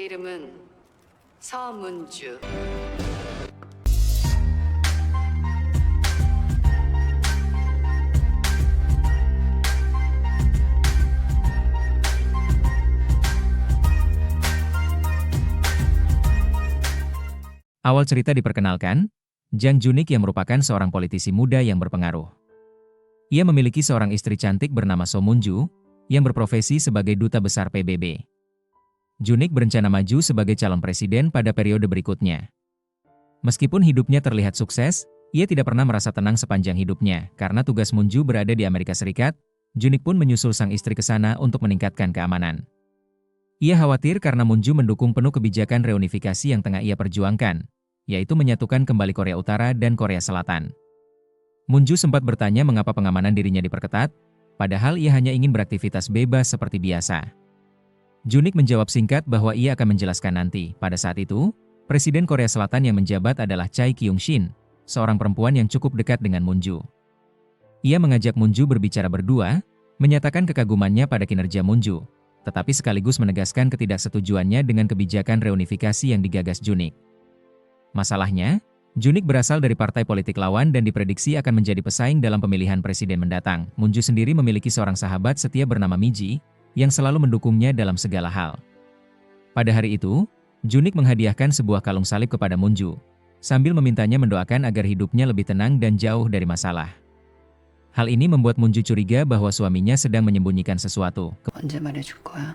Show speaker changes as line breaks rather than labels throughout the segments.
이름은 서문주.
Awal cerita diperkenalkan, Jang Junik yang merupakan seorang politisi muda yang berpengaruh. Ia memiliki seorang istri cantik bernama So Moon-ju, yang berprofesi sebagai duta besar PBB. Junik berencana maju sebagai calon presiden pada periode berikutnya. Meskipun hidupnya terlihat sukses, ia tidak pernah merasa tenang sepanjang hidupnya, karena tugas Moon-ju berada di Amerika Serikat. Junik pun menyusul sang istri ke sana untuk meningkatkan keamanan. Ia khawatir karena Moon-ju mendukung penuh kebijakan reunifikasi yang tengah ia perjuangkan, yaitu menyatukan kembali Korea Utara dan Korea Selatan. Moon-ju sempat bertanya mengapa pengamanan dirinya diperketat, padahal ia hanya ingin beraktivitas bebas seperti biasa. Junik menjawab singkat bahwa ia akan menjelaskan nanti. Pada saat itu, Presiden Korea Selatan yang menjabat adalah Choi Kyung-shin, seorang perempuan yang cukup dekat dengan Moon-ju. Ia mengajak Moon-ju berbicara berdua, menyatakan kekagumannya pada kinerja Moon-ju, tetapi sekaligus menegaskan ketidaksetujuannya dengan kebijakan reunifikasi yang digagas Junik. Masalahnya, Junik berasal dari partai politik lawan dan diprediksi akan menjadi pesaing dalam pemilihan presiden mendatang. Moon-ju sendiri memiliki seorang sahabat setia bernama Miji, yang selalu mendukungnya dalam segala hal. Pada hari itu, Junik menghadiahkan sebuah kalung salib kepada Moon-ju, sambil memintanya mendoakan agar hidupnya lebih tenang dan jauh dari masalah. Hal ini membuat Moon-ju curiga bahwa suaminya sedang menyembunyikan sesuatu.
언제 말해줄 거야?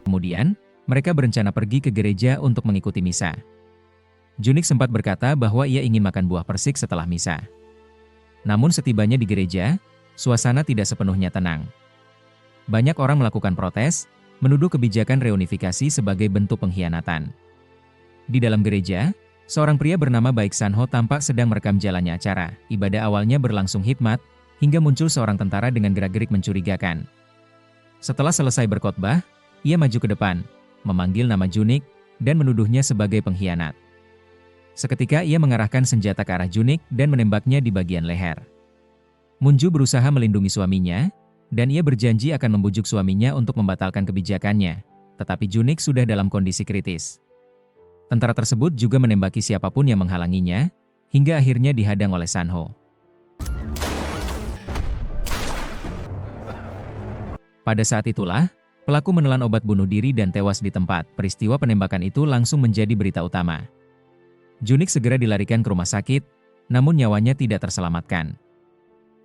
Kemudian, mereka berencana pergi ke gereja untuk mengikuti misa. Junik sempat berkata bahwa ia ingin makan buah persik setelah misa. Namun setibanya di gereja, suasana tidak sepenuhnya tenang. Banyak orang melakukan protes, menuduh kebijakan reunifikasi sebagai bentuk pengkhianatan. Di dalam gereja, seorang pria bernama Baek San-ho tampak sedang merekam jalannya acara. Ibadah awalnya berlangsung hikmat, hingga muncul seorang tentara dengan gerak-gerik mencurigakan. Setelah selesai berkhotbah, ia maju ke depan, memanggil nama Junik, dan menuduhnya sebagai pengkhianat. Seketika ia mengarahkan senjata ke arah Junik dan menembaknya di bagian leher. Moon-ju berusaha melindungi suaminya, dan ia berjanji akan membujuk suaminya untuk membatalkan kebijakannya, tetapi Junik sudah dalam kondisi kritis. Tentara tersebut juga menembaki siapapun yang menghalanginya, hingga akhirnya dihadang oleh San-ho. Pada saat itulah, pelaku menelan obat bunuh diri dan tewas di tempat. Peristiwa penembakan itu langsung menjadi berita utama. Junik segera dilarikan ke rumah sakit, namun nyawanya tidak terselamatkan.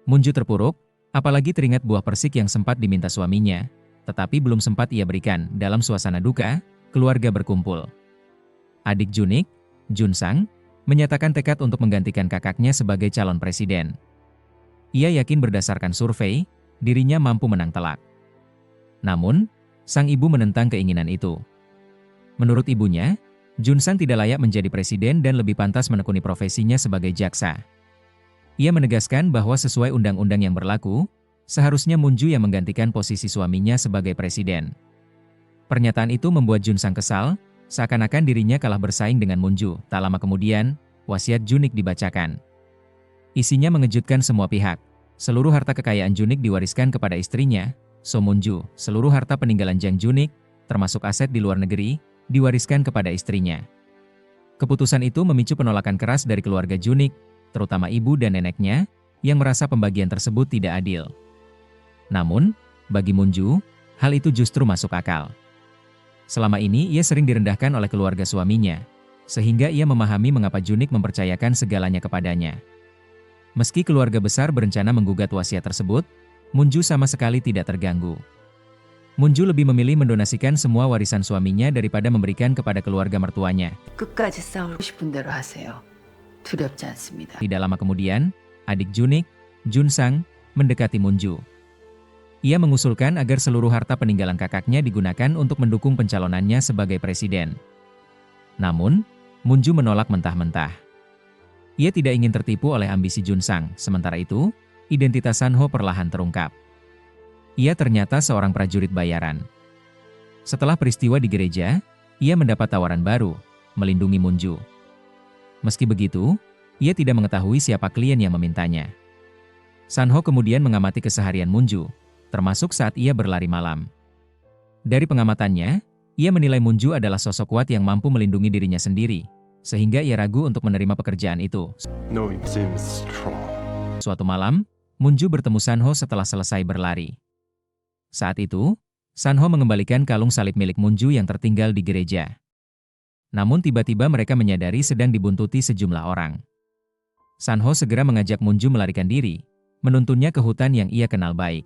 Moon-ju terpuruk, apalagi teringat buah persik yang sempat diminta suaminya, tetapi belum sempat ia berikan. Dalam suasana duka, keluarga berkumpul. Adik Junik, Jun-sang, menyatakan tekad untuk menggantikan kakaknya sebagai calon presiden. Ia yakin berdasarkan survei, dirinya mampu menang telak. Namun, sang ibu menentang keinginan itu. Menurut ibunya, Jun-sang tidak layak menjadi presiden dan lebih pantas menekuni profesinya sebagai jaksa. Ia menegaskan bahwa sesuai undang-undang yang berlaku, seharusnya Moon-ju yang menggantikan posisi suaminya sebagai presiden. Pernyataan itu membuat Jun-sang kesal, seakan-akan dirinya kalah bersaing dengan Moon-ju. Tak lama kemudian, wasiat Junik dibacakan. Isinya mengejutkan semua pihak. Seluruh harta kekayaan Junik diwariskan kepada istrinya, So Moon-ju. Seluruh harta peninggalan Jang Junik, termasuk aset di luar negeri, diwariskan kepada istrinya. Keputusan itu memicu penolakan keras dari keluarga Junik, terutama ibu dan neneknya, yang merasa pembagian tersebut tidak adil. Namun, bagi Moon-ju, hal itu justru masuk akal. Selama ini ia sering direndahkan oleh keluarga suaminya, sehingga ia memahami mengapa Junik mempercayakan segalanya kepadanya. Meski keluarga besar berencana menggugat wasiat tersebut, Moon-ju sama sekali tidak terganggu. Moon-ju lebih memilih mendonasikan semua warisan suaminya daripada memberikan kepada keluarga mertuanya.
끝까지 싸우고 싶은 대로 하세요. 두렵지 않습니다.
Tidak lama kemudian, adik Junik, Jun-sang, mendekati Moon-ju. Ia mengusulkan agar seluruh harta peninggalan kakaknya digunakan untuk mendukung pencalonannya sebagai presiden. Namun, Moon-ju menolak mentah-mentah. Ia tidak ingin tertipu oleh ambisi Jun-sang. Sementara itu, identitas San-ho perlahan terungkap. Ia ternyata seorang prajurit bayaran. Setelah peristiwa di gereja, ia mendapat tawaran baru, melindungi Moon-ju. Meski begitu, ia tidak mengetahui siapa klien yang memintanya. San-ho kemudian mengamati keseharian Moon-ju, termasuk saat ia berlari malam. Dari pengamatannya, Ia menilai Munju adalah sosok kuat yang mampu melindungi dirinya sendiri, sehingga ia ragu untuk menerima pekerjaan itu.
No, it seems strong.
Suatu malam, Munju bertemu Sanho setelah selesai berlari. Saat itu, Sanho mengembalikan kalung salib milik Munju yang tertinggal di gereja. Namun tiba-tiba mereka menyadari sedang dibuntuti sejumlah orang. Sanho segera mengajak Munju melarikan diri, menuntunnya ke hutan yang ia kenal baik.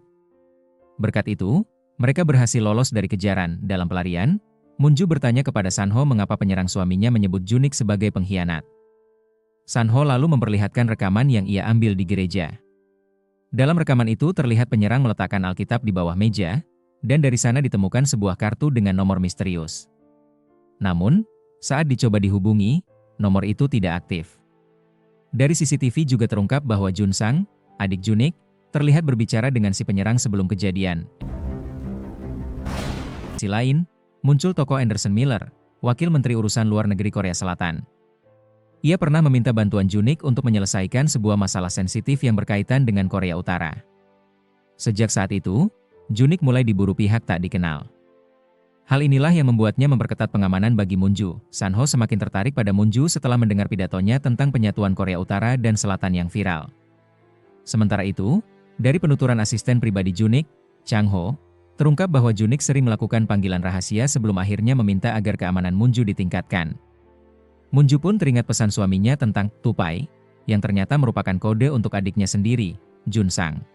Berkat itu, mereka berhasil lolos dari kejaran. Dalam pelarian, Munju bertanya kepada Sanho mengapa penyerang suaminya menyebut Junik sebagai pengkhianat. Sanho lalu memperlihatkan rekaman yang ia ambil di gereja. Dalam rekaman itu terlihat penyerang meletakkan Alkitab di bawah meja, dan dari sana ditemukan sebuah kartu dengan nomor misterius. Namun, saat dicoba dihubungi, nomor itu tidak aktif. Dari CCTV juga terungkap bahwa Junsang, adik Junik, terlihat berbicara dengan si penyerang sebelum kejadian. Di sisi lain, muncul tokoh Anderson Miller, wakil Menteri Urusan Luar Negeri Korea Selatan. Ia pernah meminta bantuan Junik untuk menyelesaikan sebuah masalah sensitif yang berkaitan dengan Korea Utara. Sejak saat itu, Junik mulai diburu pihak tak dikenal. Hal inilah yang membuatnya memperketat pengamanan bagi Munju. Sanho semakin tertarik pada Munju setelah mendengar pidatonya tentang penyatuan Korea Utara dan Selatan yang viral. Sementara itu, dari penuturan asisten pribadi Junik, Chang Ho, terungkap bahwa Junik sering melakukan panggilan rahasia sebelum akhirnya meminta agar keamanan Munju ditingkatkan. Munju pun teringat pesan suaminya tentang tupai, yang ternyata merupakan kode untuk adiknya sendiri, Junsang.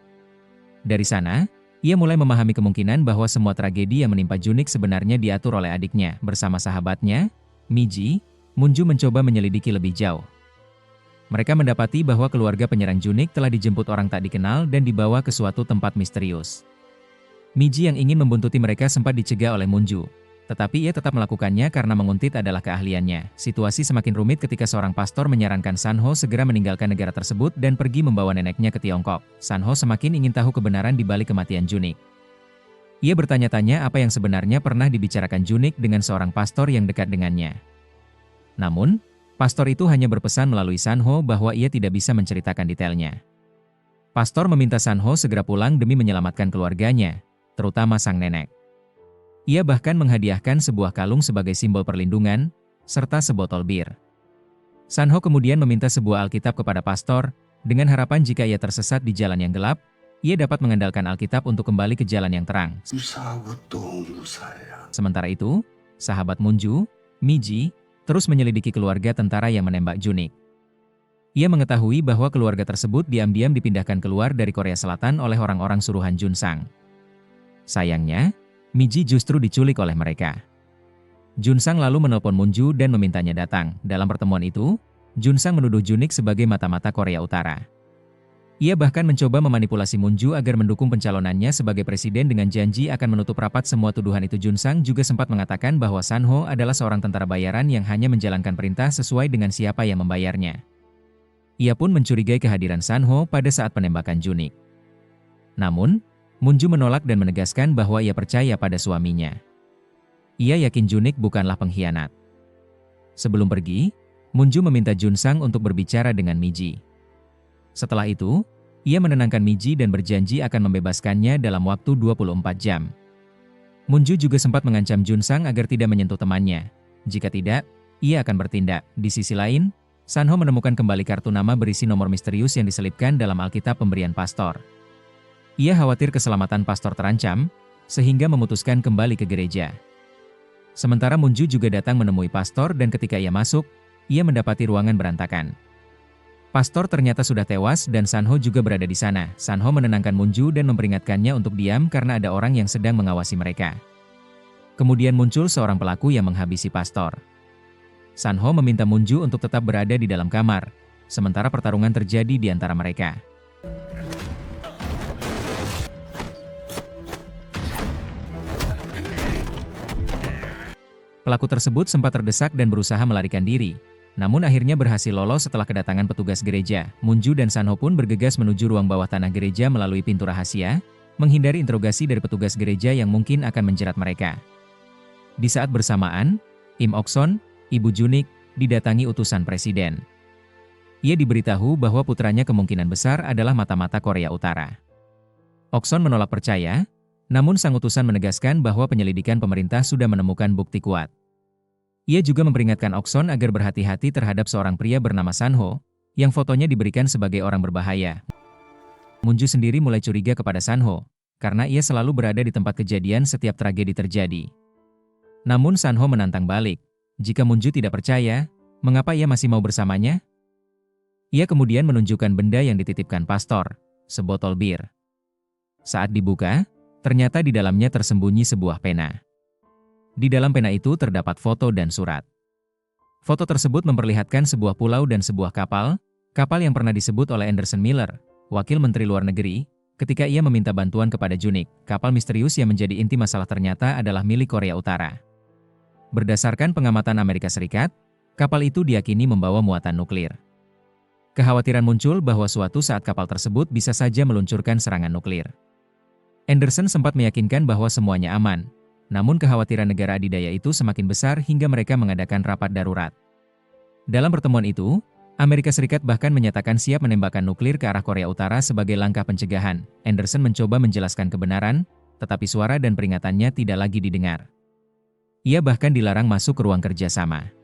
Dari sana, ia mulai memahami kemungkinan bahwa semua tragedi yang menimpa Junik sebenarnya diatur oleh adiknya. Bersama sahabatnya, Miji, Munju mencoba menyelidiki lebih jauh. Mereka mendapati bahwa keluarga penyerang Junik telah dijemput orang tak dikenal dan dibawa ke suatu tempat misterius. Miji yang ingin membuntuti mereka sempat dicegah oleh Munju, tetapi ia tetap melakukannya karena menguntit adalah keahliannya. Situasi semakin rumit ketika seorang pastor menyarankan Sanho segera meninggalkan negara tersebut dan pergi membawa neneknya ke Tiongkok. Sanho semakin ingin tahu kebenaran di balik kematian Junik. Ia bertanya-tanya apa yang sebenarnya pernah dibicarakan Junik dengan seorang pastor yang dekat dengannya. Namun, pastor itu hanya berpesan melalui Sanho bahwa ia tidak bisa menceritakan detailnya. Pastor meminta Sanho segera pulang demi menyelamatkan keluarganya, terutama sang nenek. Ia bahkan menghadiahkan sebuah kalung sebagai simbol perlindungan, serta sebotol bir. Sanho kemudian meminta sebuah Alkitab kepada pastor, dengan harapan jika ia tersesat di jalan yang gelap, ia dapat mengandalkan Alkitab untuk kembali ke jalan yang terang. Sementara itu, sahabat Munju, Miji, terus menyelidiki keluarga tentara yang menembak Junik. Ia mengetahui bahwa keluarga tersebut diam-diam dipindahkan keluar dari Korea Selatan oleh orang-orang suruhan Junsang. Sayangnya, Miji justru diculik oleh mereka. Junsang lalu menelpon Munju dan memintanya datang. Dalam pertemuan itu, Junsang menuduh Junik sebagai mata-mata Korea Utara. Ia bahkan mencoba memanipulasi Munju agar mendukung pencalonannya sebagai presiden dengan janji akan menutup rapat semua tuduhan itu. Junsang juga sempat mengatakan bahwa Sanho adalah seorang tentara bayaran yang hanya menjalankan perintah sesuai dengan siapa yang membayarnya. Ia pun mencurigai kehadiran Sanho pada saat penembakan Junik. Namun, Munju menolak dan menegaskan bahwa ia percaya pada suaminya. Ia yakin Junik bukanlah pengkhianat. Sebelum pergi, Munju meminta Junsang untuk berbicara dengan Miji. Setelah itu, ia menenangkan Miji dan berjanji akan membebaskannya dalam waktu 24 jam. Munju juga sempat mengancam Junsang agar tidak menyentuh temannya. Jika tidak, ia akan bertindak. Di sisi lain, Sanho menemukan kembali kartu nama berisi nomor misterius yang diselipkan dalam Alkitab pemberian pastor. Ia khawatir keselamatan pastor terancam, sehingga memutuskan kembali ke gereja. Sementara Munju juga datang menemui pastor dan ketika ia masuk, ia mendapati ruangan berantakan. Pastor ternyata sudah tewas dan Sanho juga berada di sana. Sanho menenangkan Munju dan memperingatkannya untuk diam karena ada orang yang sedang mengawasi mereka. Kemudian muncul seorang pelaku yang menghabisi pastor. Sanho meminta Munju untuk tetap berada di dalam kamar, sementara pertarungan terjadi di antara mereka. Pelaku tersebut sempat terdesak dan berusaha melarikan diri, namun akhirnya berhasil lolos setelah kedatangan petugas gereja. Munju dan Sanho pun bergegas menuju ruang bawah tanah gereja melalui pintu rahasia, menghindari interogasi dari petugas gereja yang mungkin akan menjerat mereka. Di saat bersamaan, Im Ok-son, ibu Junik, didatangi utusan presiden. Ia diberitahu bahwa putranya kemungkinan besar adalah mata-mata Korea Utara. Ok-son menolak percaya, Namun sang utusan menegaskan bahwa penyelidikan pemerintah sudah menemukan bukti kuat. Ia juga memperingatkan Okson agar berhati-hati terhadap seorang pria bernama Sanho, yang fotonya diberikan sebagai orang berbahaya. Munju sendiri mulai curiga kepada Sanho, karena ia selalu berada di tempat kejadian setiap tragedi terjadi. Namun Sanho menantang balik, jika Munju tidak percaya, mengapa ia masih mau bersamanya? Ia kemudian menunjukkan benda yang dititipkan pastor, sebotol bir. Saat dibuka, ternyata di dalamnya tersembunyi sebuah pena. Di dalam pena itu terdapat foto dan surat. Foto tersebut memperlihatkan sebuah pulau dan sebuah kapal yang pernah disebut oleh Anderson Miller, wakil Menteri Luar Negeri, ketika ia meminta bantuan kepada Junik. Kapal misterius yang menjadi inti masalah ternyata adalah milik Korea Utara. Berdasarkan pengamatan Amerika Serikat, kapal itu diyakini membawa muatan nuklir. Kekhawatiran muncul bahwa suatu saat kapal tersebut bisa saja meluncurkan serangan nuklir. Anderson sempat meyakinkan bahwa semuanya aman, namun kekhawatiran negara adidaya itu semakin besar hingga mereka mengadakan rapat darurat. Dalam pertemuan itu, Amerika Serikat bahkan menyatakan siap menembakkan nuklir ke arah Korea Utara sebagai langkah pencegahan. Anderson mencoba menjelaskan kebenaran, tetapi suara dan peringatannya tidak lagi didengar. Ia bahkan dilarang masuk ke ruang kerja sama.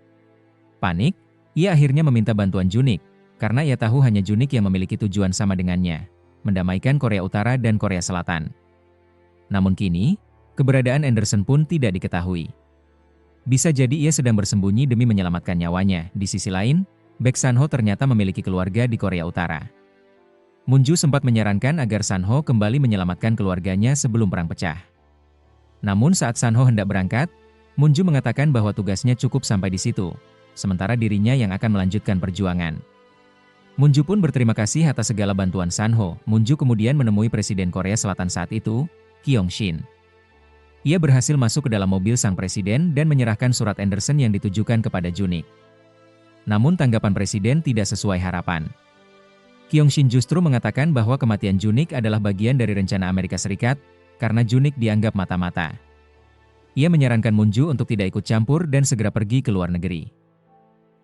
Panik, ia akhirnya meminta bantuan Junik, karena ia tahu hanya Junik yang memiliki tujuan sama dengannya, mendamaikan Korea Utara dan Korea Selatan. Namun kini, keberadaan Anderson pun tidak diketahui. Bisa jadi ia sedang bersembunyi demi menyelamatkan nyawanya. Di sisi lain, Baek Sanho ternyata memiliki keluarga di Korea Utara. Munju sempat menyarankan agar Sanho kembali menyelamatkan keluarganya sebelum perang pecah. Namun saat Sanho hendak berangkat, Munju mengatakan bahwa tugasnya cukup sampai di situ, sementara dirinya yang akan melanjutkan perjuangan. Munju pun berterima kasih atas segala bantuan Sanho. Munju kemudian menemui Presiden Korea Selatan saat itu, Kyung Shin. Ia berhasil masuk ke dalam mobil sang presiden dan menyerahkan surat Anderson yang ditujukan kepada Junik. Namun tanggapan presiden tidak sesuai harapan. Kyung Shin justru mengatakan bahwa kematian Junik adalah bagian dari rencana Amerika Serikat, karena Junik dianggap mata-mata. Ia menyarankan Munju untuk tidak ikut campur dan segera pergi ke luar negeri.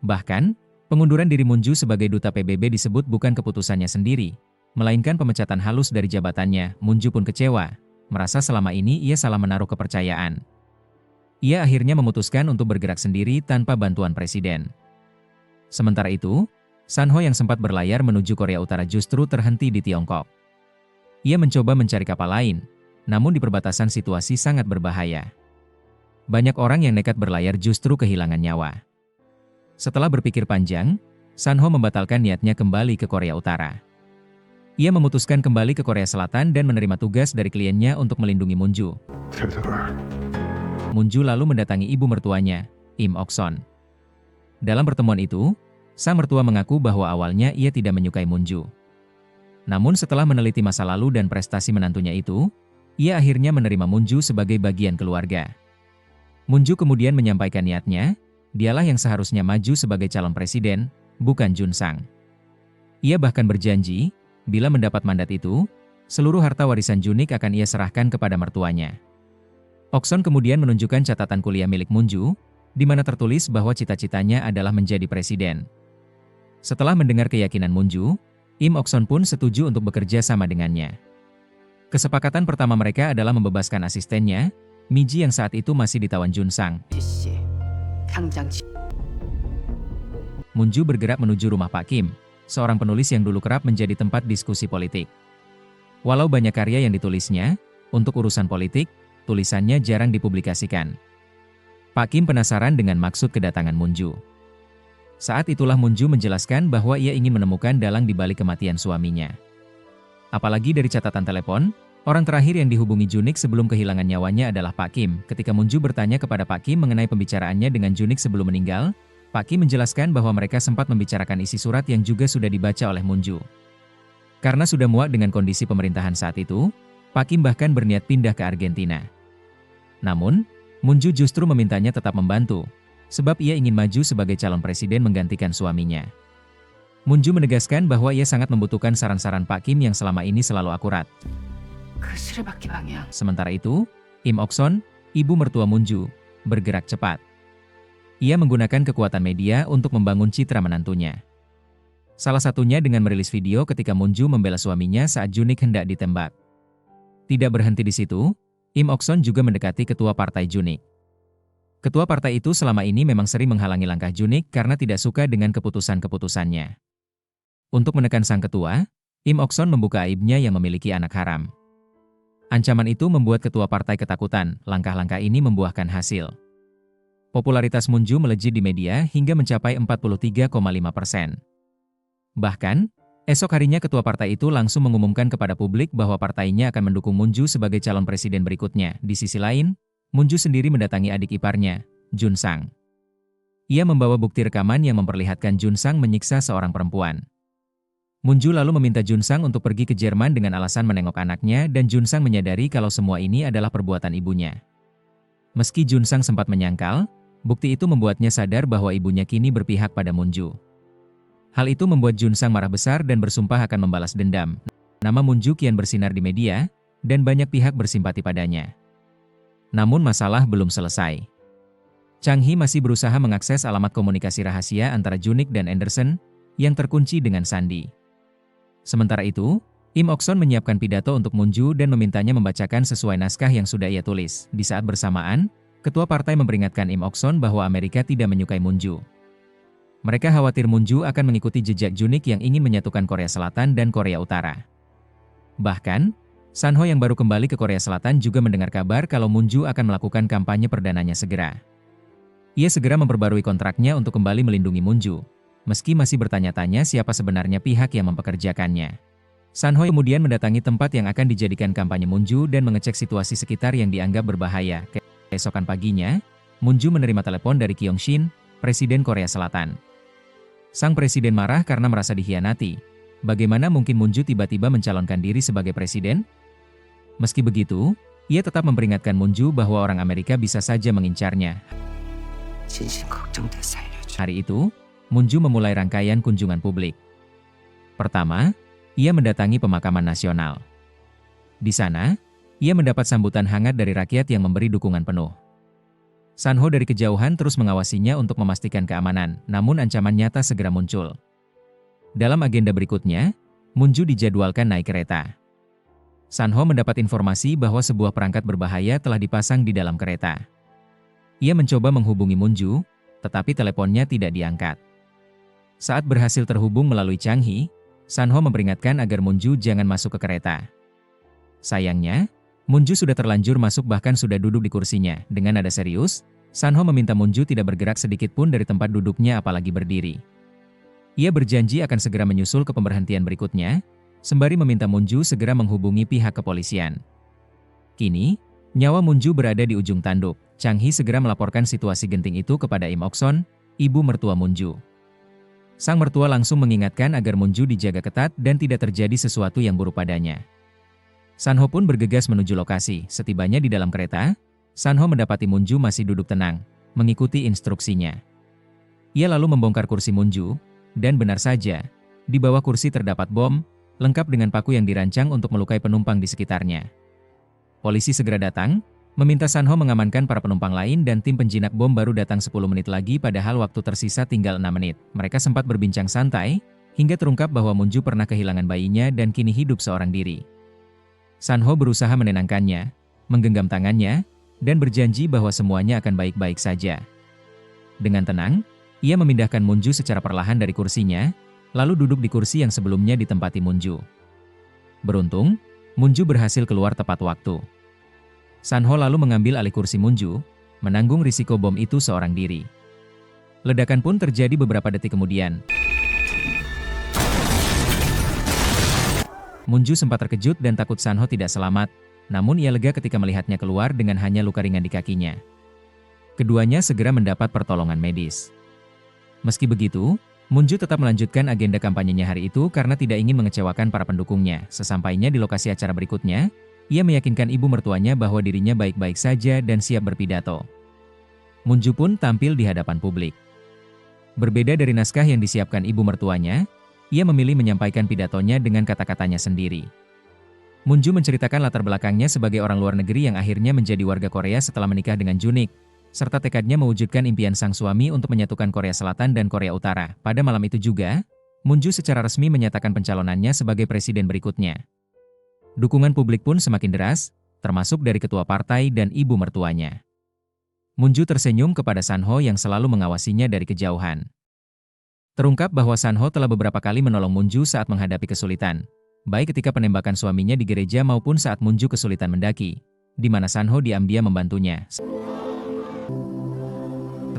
Bahkan, pengunduran diri Munju sebagai duta PBB disebut bukan keputusannya sendiri, melainkan pemecatan halus dari jabatannya. Munju pun kecewa, merasa selama ini ia salah menaruh kepercayaan. Ia akhirnya memutuskan untuk bergerak sendiri tanpa bantuan presiden. Sementara itu, Sanho yang sempat berlayar menuju Korea Utara justru terhenti di Tiongkok. Ia mencoba mencari kapal lain, namun di perbatasan situasi sangat berbahaya. Banyak orang yang nekat berlayar justru kehilangan nyawa. Setelah berpikir panjang, Sanho membatalkan niatnya kembali ke Korea Utara. Ia memutuskan kembali ke Korea Selatan dan menerima tugas dari kliennya untuk melindungi Munju. Munju lalu mendatangi ibu mertuanya, Im Okson. Dalam pertemuan itu, sang mertua mengaku bahwa awalnya ia tidak menyukai Munju. Namun setelah meneliti masa lalu dan prestasi menantunya itu, ia akhirnya menerima Munju sebagai bagian keluarga. Munju kemudian menyampaikan niatnya, dialah yang seharusnya maju sebagai calon presiden, bukan Jun Sang. Ia bahkan berjanji, bila mendapat mandat itu, seluruh harta warisan Junik akan ia serahkan kepada mertuanya. Okson kemudian menunjukkan catatan kuliah milik Munju, di mana tertulis bahwa cita-citanya adalah menjadi presiden. Setelah mendengar keyakinan Munju, Im Okson pun setuju untuk bekerja sama dengannya. Kesepakatan pertama mereka adalah membebaskan asistennya, Miji yang saat itu masih ditawan Jun Sang. Munju bergerak menuju rumah Pak Kim, seorang penulis yang dulu kerap menjadi tempat diskusi politik. Walau banyak karya yang ditulisnya, untuk urusan politik, tulisannya jarang dipublikasikan. Pak Kim penasaran dengan maksud kedatangan Munju. Saat itulah Munju menjelaskan bahwa ia ingin menemukan dalang di balik kematian suaminya. Apalagi dari catatan telepon, orang terakhir yang dihubungi Junik sebelum kehilangan nyawanya adalah Pak Kim. Ketika Munju bertanya kepada Pak Kim mengenai pembicaraannya dengan Junik sebelum meninggal, Pak Kim menjelaskan bahwa mereka sempat membicarakan isi surat yang juga sudah dibaca oleh Munju. Karena sudah muak dengan kondisi pemerintahan saat itu, Pak Kim bahkan berniat pindah ke Argentina. Namun, Munju justru memintanya tetap membantu, sebab ia ingin maju sebagai calon presiden menggantikan suaminya. Munju menegaskan bahwa ia sangat membutuhkan saran-saran Pak Kim yang selama ini selalu akurat. Sementara itu, Im Okson, ibu mertua Munju, bergerak cepat. Ia menggunakan kekuatan media untuk membangun citra menantunya. Salah satunya dengan merilis video ketika Munju membela suaminya saat Junik hendak ditembak. Tidak berhenti di situ, Im Ok-son juga mendekati ketua partai Junik. Ketua partai itu selama ini memang sering menghalangi langkah Junik karena tidak suka dengan keputusan-keputusannya. Untuk menekan sang ketua, Im Ok-son membuka aibnya yang memiliki anak haram. Ancaman itu membuat ketua partai ketakutan. Langkah-langkah ini membuahkan hasil. Popularitas Moon-ju melejit di media hingga mencapai 43,5%. Bahkan, esok harinya ketua partai itu langsung mengumumkan kepada publik bahwa partainya akan mendukung Moon-ju sebagai calon presiden berikutnya. Di sisi lain, Moon-ju sendiri mendatangi adik iparnya, Jun Sang. Ia membawa bukti rekaman yang memperlihatkan Jun Sang menyiksa seorang perempuan. Moon-ju lalu meminta Jun Sang untuk pergi ke Jerman dengan alasan menengok anaknya dan Jun Sang menyadari kalau semua ini adalah perbuatan ibunya. Meski Jun Sang sempat menyangkal, bukti itu membuatnya sadar bahwa ibunya kini berpihak pada Moon-ju. Hal itu membuat Jun Sang marah besar dan bersumpah akan membalas dendam. Nama Moon-ju kian bersinar di media, dan banyak pihak bersimpati padanya. Namun masalah belum selesai. Chang Hee masih berusaha mengakses alamat komunikasi rahasia antara Junik dan Anderson, yang terkunci dengan sandi. Sementara itu, Im Ok-son menyiapkan pidato untuk Moon-ju dan memintanya membacakan sesuai naskah yang sudah ia tulis. Di saat bersamaan, ketua partai memperingatkan Im Ok-son bahwa Amerika tidak menyukai Moon-ju. Mereka khawatir Moon-ju akan mengikuti jejak Junik yang ingin menyatukan Korea Selatan dan Korea Utara. Bahkan, Sanho yang baru kembali ke Korea Selatan juga mendengar kabar kalau Moon-ju akan melakukan kampanye perdananya segera. Ia segera memperbarui kontraknya untuk kembali melindungi Moon-ju, meski masih bertanya-tanya siapa sebenarnya pihak yang mempekerjakannya. Sanho kemudian mendatangi tempat yang akan dijadikan kampanye Moon-ju dan mengecek situasi sekitar yang dianggap berbahaya. Keesokan paginya, Moon-ju menerima telepon dari Kyung-shin, Presiden Korea Selatan. Sang presiden marah karena merasa dikhianati. Bagaimana mungkin Moon-ju tiba-tiba mencalonkan diri sebagai presiden? Meski begitu, ia tetap memperingatkan Moon-ju bahwa orang Amerika bisa saja mengincarnya. Hari itu, Moon-ju memulai rangkaian kunjungan publik. Pertama, ia mendatangi pemakaman nasional. Di sana, ia mendapat sambutan hangat dari rakyat yang memberi dukungan penuh. Sanho dari kejauhan terus mengawasinya untuk memastikan keamanan, namun ancaman nyata segera muncul. Dalam agenda berikutnya, Moon-ju dijadwalkan naik kereta. Sanho mendapat informasi bahwa sebuah perangkat berbahaya telah dipasang di dalam kereta. Ia mencoba menghubungi Moon-ju, tetapi teleponnya tidak diangkat. Saat berhasil terhubung melalui Chang Hee, Sanho memperingatkan agar Moon-ju jangan masuk ke kereta. Sayangnya, Moon-ju sudah terlanjur masuk bahkan sudah duduk di kursinya. Dengan nada serius, Sanho meminta Moon-ju tidak bergerak sedikit pun dari tempat duduknya apalagi berdiri. Ia berjanji akan segera menyusul ke pemberhentian berikutnya, sembari meminta Moon-ju segera menghubungi pihak kepolisian. Kini, nyawa Moon-ju berada di ujung tanduk. Chang Hee segera melaporkan situasi genting itu kepada Im Ok-son, ibu mertua Moon-ju. Sang mertua langsung mengingatkan agar Moon-ju dijaga ketat dan tidak terjadi sesuatu yang buruk padanya. Sanho pun bergegas menuju lokasi. Setibanya di dalam kereta, Sanho mendapati Moon-ju masih duduk tenang, mengikuti instruksinya. Ia lalu membongkar kursi Moon-ju, dan benar saja, di bawah kursi terdapat bom, lengkap dengan paku yang dirancang untuk melukai penumpang di sekitarnya. Polisi segera datang, meminta Sanho mengamankan para penumpang lain dan tim penjinak bom baru datang 10 menit lagi padahal waktu tersisa tinggal 6 menit. Mereka sempat berbincang santai, hingga terungkap bahwa Moon-ju pernah kehilangan bayinya dan kini hidup seorang diri. Sanho berusaha menenangkannya, menggenggam tangannya, dan berjanji bahwa semuanya akan baik-baik saja. Dengan tenang, ia memindahkan Moon-ju secara perlahan dari kursinya, lalu duduk di kursi yang sebelumnya ditempati Moon-ju. Beruntung, Moon-ju berhasil keluar tepat waktu. Sanho lalu mengambil alih kursi Moon-ju, menanggung risiko bom itu seorang diri. Ledakan pun terjadi beberapa detik kemudian. Moon-ju sempat terkejut dan takut Sanho tidak selamat, namun ia lega ketika melihatnya keluar dengan hanya luka ringan di kakinya. Keduanya segera mendapat pertolongan medis. Meski begitu, Moon-ju tetap melanjutkan agenda kampanyenya hari itu karena tidak ingin mengecewakan para pendukungnya. Sesampainya di lokasi acara berikutnya, ia meyakinkan ibu mertuanya bahwa dirinya baik-baik saja dan siap berpidato. Moon-ju pun tampil di hadapan publik. Berbeda dari naskah yang disiapkan ibu mertuanya, ia memilih menyampaikan pidatonya dengan kata-katanya sendiri. Moon-ju menceritakan latar belakangnya sebagai orang luar negeri yang akhirnya menjadi warga Korea setelah menikah dengan Junik, serta tekadnya mewujudkan impian sang suami untuk menyatukan Korea Selatan dan Korea Utara. Pada malam itu juga, Moon-ju secara resmi menyatakan pencalonannya sebagai presiden berikutnya. Dukungan publik pun semakin deras, termasuk dari ketua partai dan ibu mertuanya. Munju tersenyum kepada Sanho yang selalu mengawasinya dari kejauhan. Terungkap bahwa Sanho telah beberapa kali menolong Munju saat menghadapi kesulitan, baik ketika penembakan suaminya di gereja maupun saat Munju kesulitan mendaki, di mana Sanho diam-diam membantunya.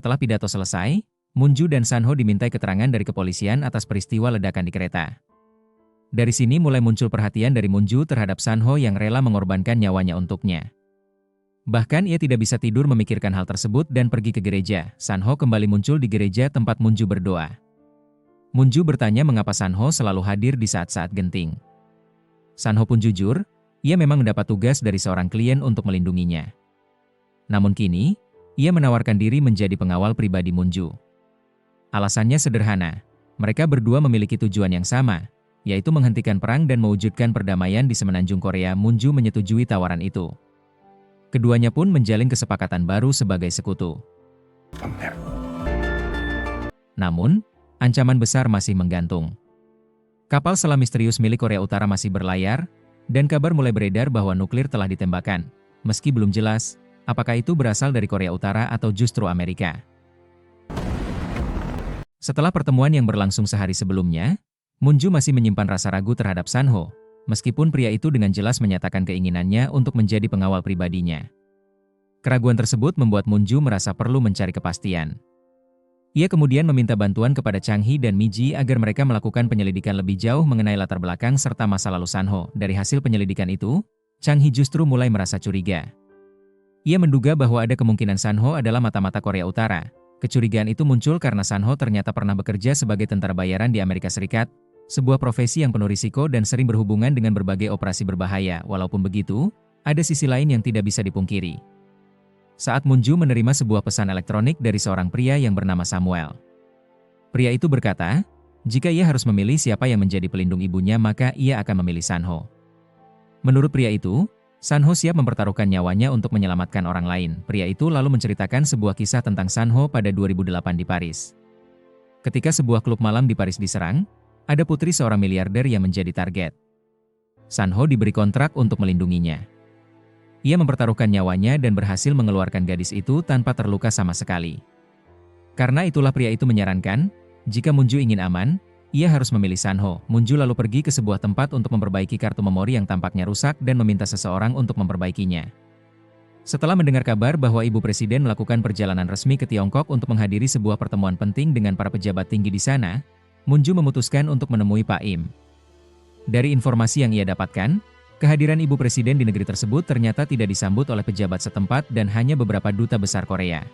Setelah pidato selesai, Munju dan Sanho dimintai keterangan dari kepolisian atas peristiwa ledakan di kereta. Dari sini mulai muncul perhatian dari Munju terhadap Sanho yang rela mengorbankan nyawanya untuknya. Bahkan ia tidak bisa tidur memikirkan hal tersebut dan pergi ke gereja. Sanho kembali muncul di gereja tempat Munju berdoa. Munju bertanya mengapa Sanho selalu hadir di saat-saat genting. Sanho pun jujur, ia memang mendapat tugas dari seorang klien untuk melindunginya. Namun kini, ia menawarkan diri menjadi pengawal pribadi Munju. Alasannya sederhana, mereka berdua memiliki tujuan yang sama, yaitu menghentikan perang dan mewujudkan perdamaian di semenanjung Korea. Munju menyetujui tawaran itu. Keduanya pun menjalin kesepakatan baru sebagai sekutu. Namun, ancaman besar masih menggantung. Kapal selam misterius milik Korea Utara masih berlayar, dan kabar mulai beredar bahwa nuklir telah ditembakkan, meski belum jelas apakah itu berasal dari Korea Utara atau justru Amerika. Setelah pertemuan yang berlangsung sehari sebelumnya, Munju masih menyimpan rasa ragu terhadap Sanho, meskipun pria itu dengan jelas menyatakan keinginannya untuk menjadi pengawal pribadinya. Keraguan tersebut membuat Munju merasa perlu mencari kepastian. Ia kemudian meminta bantuan kepada Chang Hee dan Mi Ji agar mereka melakukan penyelidikan lebih jauh mengenai latar belakang serta masa lalu Sanho. Dari hasil penyelidikan itu, Chang Hee justru mulai merasa curiga. Ia menduga bahwa ada kemungkinan Sanho adalah mata-mata Korea Utara. Kecurigaan itu muncul karena Sanho ternyata pernah bekerja sebagai tentara bayaran di Amerika Serikat, sebuah profesi yang penuh risiko dan sering berhubungan dengan berbagai operasi berbahaya. Walaupun begitu, ada sisi lain yang tidak bisa dipungkiri. Saat Munju menerima sebuah pesan elektronik dari seorang pria yang bernama Samuel. Pria itu berkata, jika ia harus memilih siapa yang menjadi pelindung ibunya maka ia akan memilih Sanho. Menurut pria itu, Sanho siap mempertaruhkan nyawanya untuk menyelamatkan orang lain. Pria itu lalu menceritakan sebuah kisah tentang Sanho pada 2008 di Paris. Ketika sebuah klub malam di Paris diserang, ada putri seorang miliarder yang menjadi target. Sanho diberi kontrak untuk melindunginya. Ia mempertaruhkan nyawanya dan berhasil mengeluarkan gadis itu tanpa terluka sama sekali. Karena itulah pria itu menyarankan, jika Munju ingin aman, ia harus memilih Sanho. Munju lalu pergi ke sebuah tempat untuk memperbaiki kartu memori yang tampaknya rusak dan meminta seseorang untuk memperbaikinya. Setelah mendengar kabar bahwa Ibu Presiden melakukan perjalanan resmi ke Tiongkok untuk menghadiri sebuah pertemuan penting dengan para pejabat tinggi di sana, Munju memutuskan untuk menemui Pak Im. Dari informasi yang ia dapatkan, kehadiran Ibu Presiden di negeri tersebut ternyata tidak disambut oleh pejabat setempat dan hanya beberapa duta besar Korea.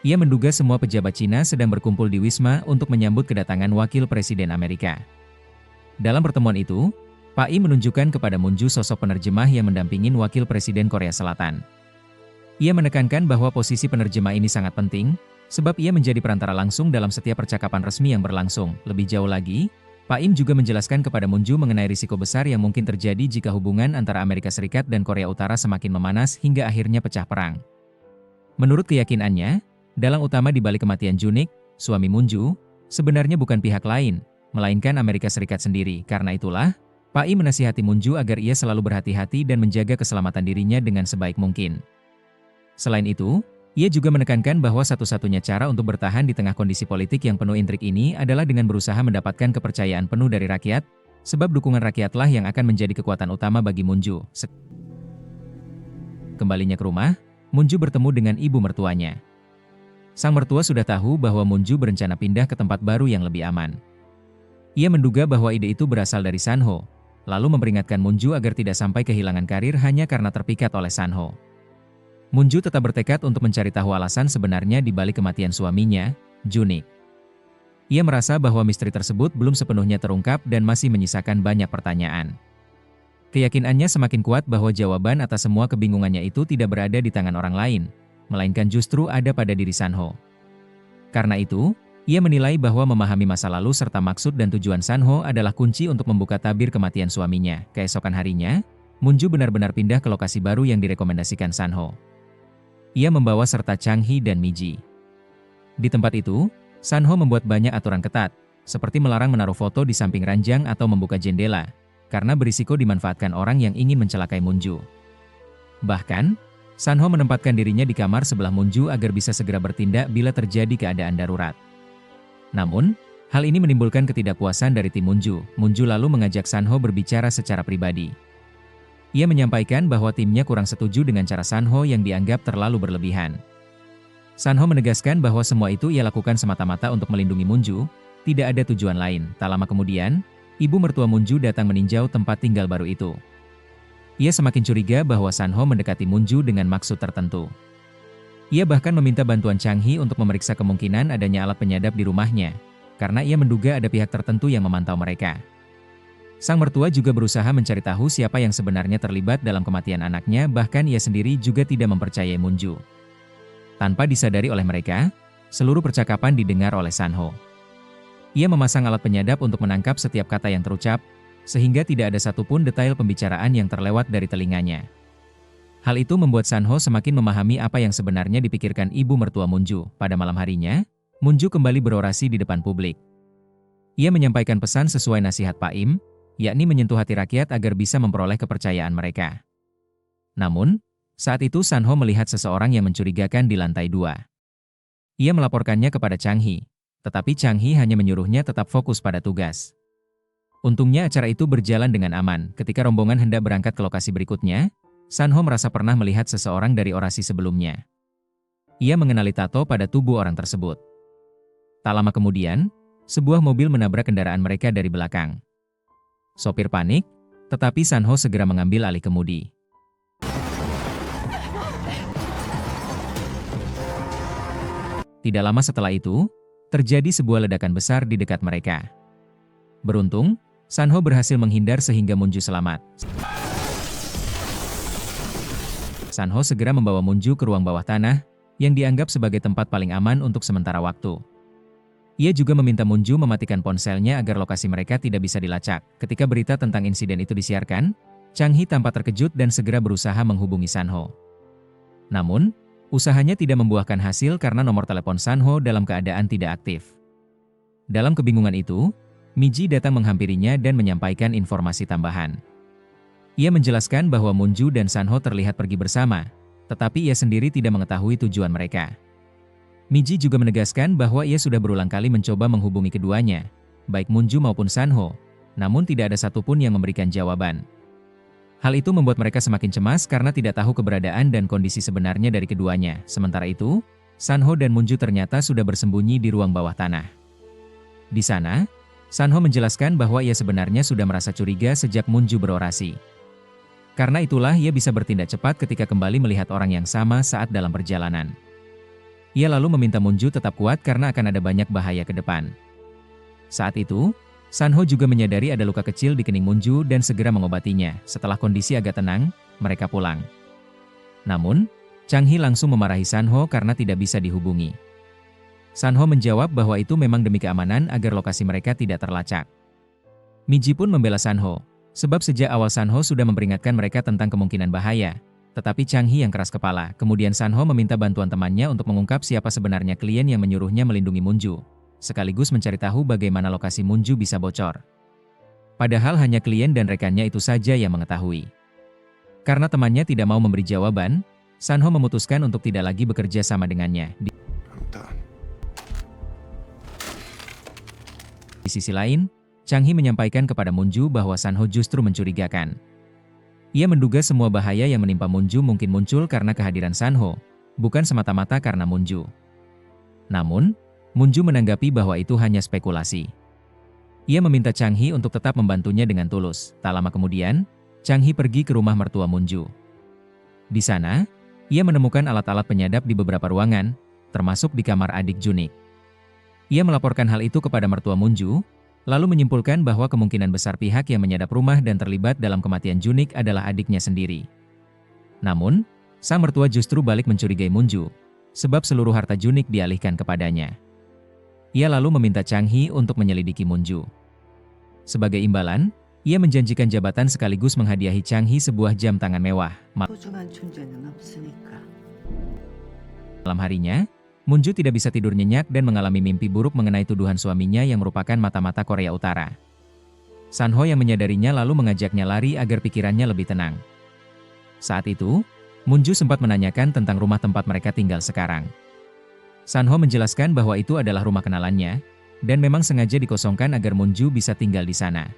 Ia menduga semua pejabat Cina sedang berkumpul di Wisma untuk menyambut kedatangan Wakil Presiden Amerika. Dalam pertemuan itu, Pak Im menunjukkan kepada Munju sosok penerjemah yang mendampingin Wakil Presiden Korea Selatan. Ia menekankan bahwa posisi penerjemah ini sangat penting, sebab ia menjadi perantara langsung dalam setiap percakapan resmi yang berlangsung. Lebih jauh lagi, Pak Im juga menjelaskan kepada Munju mengenai risiko besar yang mungkin terjadi jika hubungan antara Amerika Serikat dan Korea Utara semakin memanas hingga akhirnya pecah perang. Menurut keyakinannya, dalang utama di balik kematian Junik, suami Munju, sebenarnya bukan pihak lain, melainkan Amerika Serikat sendiri. Karena itulah, Pak Im menasihati Munju agar ia selalu berhati-hati dan menjaga keselamatan dirinya dengan sebaik mungkin. Selain itu, ia juga menekankan bahwa satu-satunya cara untuk bertahan di tengah kondisi politik yang penuh intrik ini adalah dengan berusaha mendapatkan kepercayaan penuh dari rakyat, sebab dukungan rakyatlah yang akan menjadi kekuatan utama bagi Munju. Kembalinya ke rumah, Munju bertemu dengan ibu mertuanya. Sang mertua sudah tahu bahwa Munju berencana pindah ke tempat baru yang lebih aman. Ia menduga bahwa ide itu berasal dari Sanho, lalu memperingatkan Munju agar tidak sampai kehilangan karir hanya karena terpikat oleh Sanho. Munju tetap bertekad untuk mencari tahu alasan sebenarnya di balik kematian suaminya, Junik. Ia merasa bahwa misteri tersebut belum sepenuhnya terungkap dan masih menyisakan banyak pertanyaan. Keyakinannya semakin kuat bahwa jawaban atas semua kebingungannya itu tidak berada di tangan orang lain, melainkan justru ada pada diri Sanho. Karena itu, ia menilai bahwa memahami masa lalu serta maksud dan tujuan Sanho adalah kunci untuk membuka tabir kematian suaminya. Keesokan harinya, Munju benar-benar pindah ke lokasi baru yang direkomendasikan Sanho. Ia membawa serta Chang Hee dan Mi Ji. Di tempat itu, Sanho membuat banyak aturan ketat, seperti melarang menaruh foto di samping ranjang atau membuka jendela, karena berisiko dimanfaatkan orang yang ingin mencelakai Munju. Bahkan, Sanho menempatkan dirinya di kamar sebelah Munju agar bisa segera bertindak bila terjadi keadaan darurat. Namun, hal ini menimbulkan ketidakpuasan dari tim Munju. Munju lalu mengajak Sanho berbicara secara pribadi. Ia menyampaikan bahwa timnya kurang setuju dengan cara Sanho yang dianggap terlalu berlebihan. Sanho menegaskan bahwa semua itu ia lakukan semata-mata untuk melindungi Munju, tidak ada tujuan lain. Tak lama kemudian, ibu mertua Munju datang meninjau tempat tinggal baru itu. Ia semakin curiga bahwa Sanho mendekati Munju dengan maksud tertentu. Ia bahkan meminta bantuan Changhi untuk memeriksa kemungkinan adanya alat penyadap di rumahnya, karena ia menduga ada pihak tertentu yang memantau mereka. Sang mertua juga berusaha mencari tahu siapa yang sebenarnya terlibat dalam kematian anaknya, bahkan ia sendiri juga tidak mempercayai Munju. Tanpa disadari oleh mereka, seluruh percakapan didengar oleh Sanho. Ia memasang alat penyadap untuk menangkap setiap kata yang terucap, sehingga tidak ada satupun detail pembicaraan yang terlewat dari telinganya. Hal itu membuat Sanho semakin memahami apa yang sebenarnya dipikirkan ibu mertua Munju. Pada malam harinya, Munju kembali berorasi di depan publik. Ia menyampaikan pesan sesuai nasihat Pak Im, yakni menyentuh hati rakyat agar bisa memperoleh kepercayaan mereka. Namun, saat itu Sanho melihat seseorang yang mencurigakan di lantai 2. Ia melaporkannya kepada Changhi, tetapi Changhi hanya menyuruhnya tetap fokus pada tugas. Untungnya acara itu berjalan dengan aman. Ketika rombongan hendak berangkat ke lokasi berikutnya, Sanho merasa pernah melihat seseorang dari orasi sebelumnya. Ia mengenali tato pada tubuh orang tersebut. Tak lama kemudian, sebuah mobil menabrak kendaraan mereka dari belakang. Sopir panik, tetapi Sanho segera mengambil alih kemudi. Tidak lama setelah itu, terjadi sebuah ledakan besar di dekat mereka. Beruntung, Sanho berhasil menghindar sehingga Munju selamat. Sanho segera membawa Munju ke ruang bawah tanah, yang dianggap sebagai tempat paling aman untuk sementara waktu. Ia juga meminta Munju mematikan ponselnya agar lokasi mereka tidak bisa dilacak. Ketika berita tentang insiden itu disiarkan, Changhi tampak terkejut dan segera berusaha menghubungi Sanho. Namun, usahanya tidak membuahkan hasil karena nomor telepon Sanho dalam keadaan tidak aktif. Dalam kebingungan itu, Miji datang menghampirinya dan menyampaikan informasi tambahan. Ia menjelaskan bahwa Munju dan Sanho terlihat pergi bersama, tetapi ia sendiri tidak mengetahui tujuan mereka. Miji juga menegaskan bahwa ia sudah berulang kali mencoba menghubungi keduanya, baik Munju maupun Sanho, namun tidak ada satupun yang memberikan jawaban. Hal itu membuat mereka semakin cemas karena tidak tahu keberadaan dan kondisi sebenarnya dari keduanya. Sementara itu, Sanho dan Munju ternyata sudah bersembunyi di ruang bawah tanah. Di sana, Sanho menjelaskan bahwa ia sebenarnya sudah merasa curiga sejak Munju berorasi. Karena itulah ia bisa bertindak cepat ketika kembali melihat orang yang sama saat dalam perjalanan. Ia lalu meminta Munju tetap kuat karena akan ada banyak bahaya ke depan. Saat itu, Sanho juga menyadari ada luka kecil di kening Munju dan segera mengobatinya. Setelah kondisi agak tenang, mereka pulang. Namun, Changhi langsung memarahi Sanho karena tidak bisa dihubungi. Sanho menjawab bahwa itu memang demi keamanan agar lokasi mereka tidak terlacak. Miji pun membela Sanho, sebab sejak awal Sanho sudah memperingatkan mereka tentang kemungkinan bahaya. Tetapi Changhi yang keras kepala. Kemudian Sanho meminta bantuan temannya untuk mengungkap siapa sebenarnya klien yang menyuruhnya melindungi Munju, sekaligus mencari tahu bagaimana lokasi Munju bisa bocor. Padahal hanya klien dan rekannya itu saja yang mengetahui. Karena temannya tidak mau memberi jawaban, Sanho memutuskan untuk tidak lagi bekerja sama dengannya.
I'm done.
Di sisi lain, Changhi menyampaikan kepada Munju bahwa Sanho justru mencurigakan. Ia menduga semua bahaya yang menimpa Munju mungkin muncul karena kehadiran Sanho, bukan semata-mata karena Munju. Namun, Munju menanggapi bahwa itu hanya spekulasi. Ia meminta Changhi untuk tetap membantunya dengan tulus. Tak lama kemudian, Changhi pergi ke rumah mertua Munju. Di sana, ia menemukan alat-alat penyadap di beberapa ruangan, termasuk di kamar adik Junik. Ia melaporkan hal itu kepada mertua Munju, lalu menyimpulkan bahwa kemungkinan besar pihak yang menyadap rumah dan terlibat dalam kematian Junik adalah adiknya sendiri. Namun, sang mertua justru balik mencurigai Munju, sebab seluruh harta Junik dialihkan kepadanya. Ia lalu meminta Changhi untuk menyelidiki Munju. Sebagai imbalan, ia menjanjikan jabatan sekaligus menghadiahi Changhi sebuah jam tangan mewah.
소중한 존재는 없으니까.
Malam harinya, Munju tidak bisa tidur nyenyak dan mengalami mimpi buruk mengenai tuduhan suaminya yang merupakan mata-mata Korea Utara. Sanho yang menyadarinya lalu mengajaknya lari agar pikirannya lebih tenang. Saat itu, Munju sempat menanyakan tentang rumah tempat mereka tinggal sekarang. Sanho menjelaskan bahwa itu adalah rumah kenalannya, dan memang sengaja dikosongkan agar Munju bisa tinggal di sana.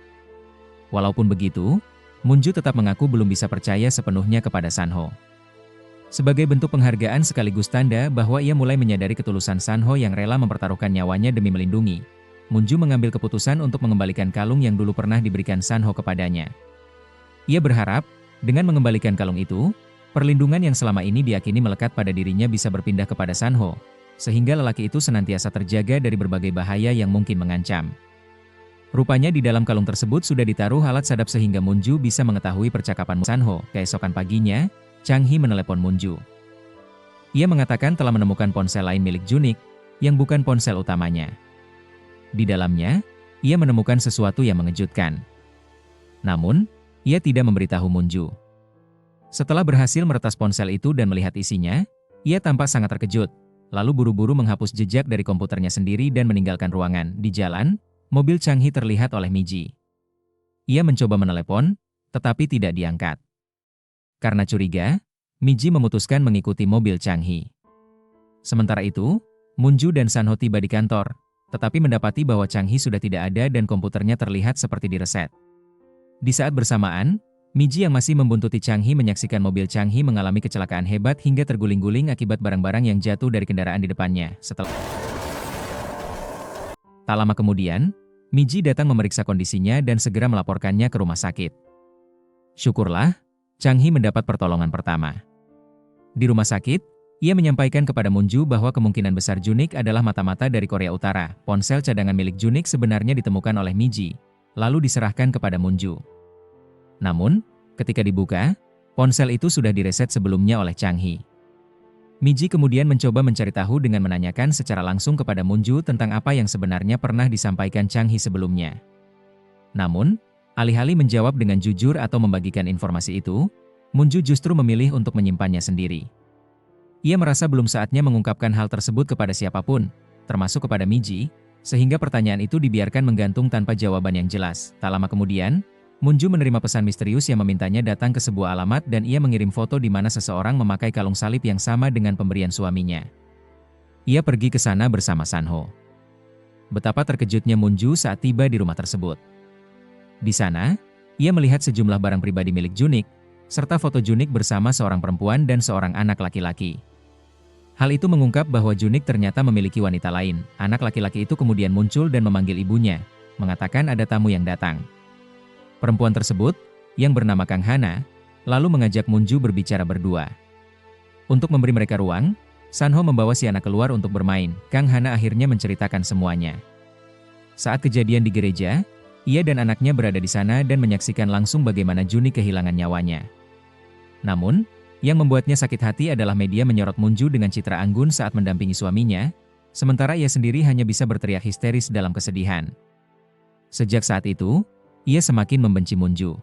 Walaupun begitu, Munju tetap mengaku belum bisa percaya sepenuhnya kepada Sanho. Sebagai bentuk penghargaan sekaligus tanda bahwa ia mulai menyadari ketulusan Sanho yang rela mempertaruhkan nyawanya demi melindungi, Munju mengambil keputusan untuk mengembalikan kalung yang dulu pernah diberikan Sanho kepadanya. Ia berharap, dengan mengembalikan kalung itu, perlindungan yang selama ini diyakini melekat pada dirinya bisa berpindah kepada Sanho, sehingga lelaki itu senantiasa terjaga dari berbagai bahaya yang mungkin mengancam. Rupanya di dalam kalung tersebut sudah ditaruh alat sadap sehingga Munju bisa mengetahui percakapan Sanho. Keesokan paginya, Chang Hee menelepon Munju. Ia mengatakan telah menemukan ponsel lain milik Junik, yang bukan ponsel utamanya. Di dalamnya, ia menemukan sesuatu yang mengejutkan. Namun, ia tidak memberitahu Munju. Setelah berhasil meretas ponsel itu dan melihat isinya, ia tampak sangat terkejut, lalu buru-buru menghapus jejak dari komputernya sendiri dan meninggalkan ruangan. Di jalan, mobil Chang Hee terlihat oleh Miji. Ia mencoba menelepon, tetapi tidak diangkat. Karena curiga, Miji memutuskan mengikuti mobil Chang Hee. Sementara itu, Munju dan Sanho tiba di kantor, tetapi mendapati bahwa Chang Hee sudah tidak ada dan komputernya terlihat seperti direset. Di saat bersamaan, Miji yang masih membuntuti Chang Hee menyaksikan mobil Chang Hee mengalami kecelakaan hebat hingga terguling-guling akibat barang-barang yang jatuh dari kendaraan di depannya. Tak lama kemudian, Miji datang memeriksa kondisinya dan segera melaporkannya ke rumah sakit. Syukurlah, Chang Hee mendapat pertolongan pertama. Di rumah sakit, ia menyampaikan kepada Munju bahwa kemungkinan besar Junik adalah mata-mata dari Korea Utara. Ponsel cadangan milik Junik sebenarnya ditemukan oleh Miji, lalu diserahkan kepada Munju. Namun, ketika dibuka, ponsel itu sudah direset sebelumnya oleh Chang Hee. Miji kemudian mencoba mencari tahu dengan menanyakan secara langsung kepada Munju tentang apa yang sebenarnya pernah disampaikan Chang Hee sebelumnya. Namun, alih-alih menjawab dengan jujur atau membagikan informasi itu, Munju justru memilih untuk menyimpannya sendiri. Ia merasa belum saatnya mengungkapkan hal tersebut kepada siapapun, termasuk kepada Miji, sehingga pertanyaan itu dibiarkan menggantung tanpa jawaban yang jelas. Tak lama kemudian, Munju menerima pesan misterius yang memintanya datang ke sebuah alamat dan ia mengirim foto di mana seseorang memakai kalung salib yang sama dengan pemberian suaminya. Ia pergi ke sana bersama Sanho. Betapa terkejutnya Munju saat tiba di rumah tersebut. Di sana, ia melihat sejumlah barang pribadi milik Junik, serta foto Junik bersama seorang perempuan dan seorang anak laki-laki. Hal itu mengungkap bahwa Junik ternyata memiliki wanita lain. Anak laki-laki itu kemudian muncul dan memanggil ibunya, mengatakan ada tamu yang datang. Perempuan tersebut, yang bernama Kang Hana, lalu mengajak Munju berbicara berdua. Untuk memberi mereka ruang, Sanho membawa si anak keluar untuk bermain. Kang Hana akhirnya menceritakan semuanya. Saat kejadian di gereja, ia dan anaknya berada di sana dan menyaksikan langsung bagaimana Junik kehilangan nyawanya. Namun, yang membuatnya sakit hati adalah media menyorot Munju dengan citra anggun saat mendampingi suaminya, sementara ia sendiri hanya bisa berteriak histeris dalam kesedihan. Sejak saat itu, ia semakin membenci Munju.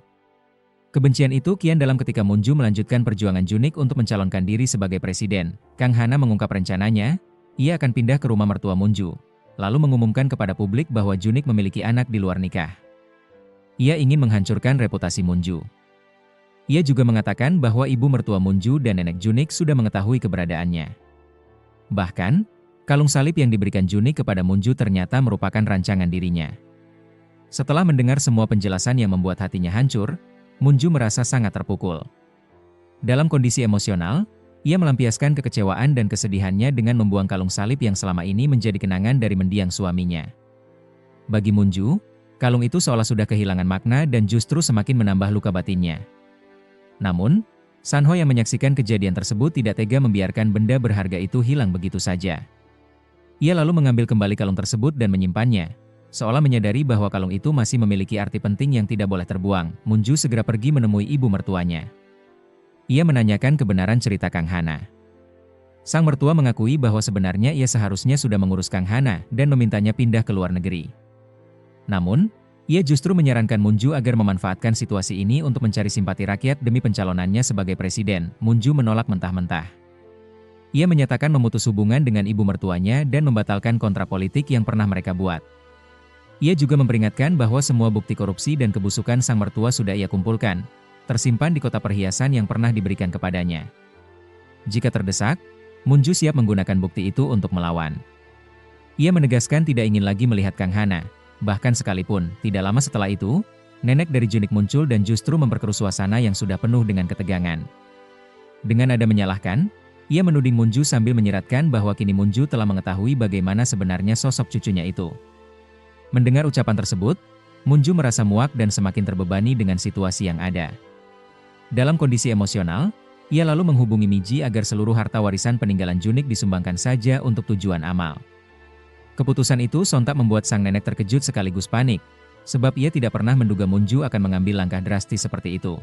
Kebencian itu kian dalam ketika Munju melanjutkan perjuangan Junik untuk mencalonkan diri sebagai presiden. Kang Hana mengungkap rencananya, ia akan pindah ke rumah mertua Munju, lalu mengumumkan kepada publik bahwa Junik memiliki anak di luar nikah. Ia ingin menghancurkan reputasi Munju. Ia juga mengatakan bahwa ibu mertua Munju dan nenek Junik sudah mengetahui keberadaannya. Bahkan, kalung salib yang diberikan Junik kepada Munju ternyata merupakan rancangan dirinya. Setelah mendengar semua penjelasan yang membuat hatinya hancur, Munju merasa sangat terpukul. Dalam kondisi emosional, ia melampiaskan kekecewaan dan kesedihannya dengan membuang kalung salib yang selama ini menjadi kenangan dari mendiang suaminya. Bagi Munju, kalung itu seolah sudah kehilangan makna dan justru semakin menambah luka batinnya. Namun, Sanho yang menyaksikan kejadian tersebut tidak tega membiarkan benda berharga itu hilang begitu saja. Ia lalu mengambil kembali kalung tersebut dan menyimpannya, seolah menyadari bahwa kalung itu masih memiliki arti penting yang tidak boleh terbuang. Munju segera pergi menemui ibu mertuanya. Ia menanyakan kebenaran cerita Kang Hana. Sang mertua mengakui bahwa sebenarnya ia seharusnya sudah mengurus Kang Hana dan memintanya pindah ke luar negeri. Namun, ia justru menyarankan Munju agar memanfaatkan situasi ini untuk mencari simpati rakyat demi pencalonannya sebagai presiden. Munju menolak mentah-mentah. Ia menyatakan memutus hubungan dengan ibu mertuanya dan membatalkan kontrak politik yang pernah mereka buat. Ia juga memperingatkan bahwa semua bukti korupsi dan kebusukan sang mertua sudah ia kumpulkan, tersimpan di kotak perhiasan yang pernah diberikan kepadanya. Jika terdesak, Munju siap menggunakan bukti itu untuk melawan. Ia menegaskan tidak ingin lagi melihat Kang Hana. Bahkan sekalipun, tidak lama setelah itu, nenek dari Junik muncul dan justru memperkeruh suasana yang sudah penuh dengan ketegangan. Dengan nada menyalahkan, ia menuding Munju sambil menyiratkan bahwa kini Munju telah mengetahui bagaimana sebenarnya sosok cucunya itu. Mendengar ucapan tersebut, Munju merasa muak dan semakin terbebani dengan situasi yang ada. Dalam kondisi emosional, ia lalu menghubungi Miji agar seluruh harta warisan peninggalan Junik disumbangkan saja untuk tujuan amal. Keputusan itu sontak membuat sang nenek terkejut sekaligus panik, sebab ia tidak pernah menduga Munju akan mengambil langkah drastis seperti itu.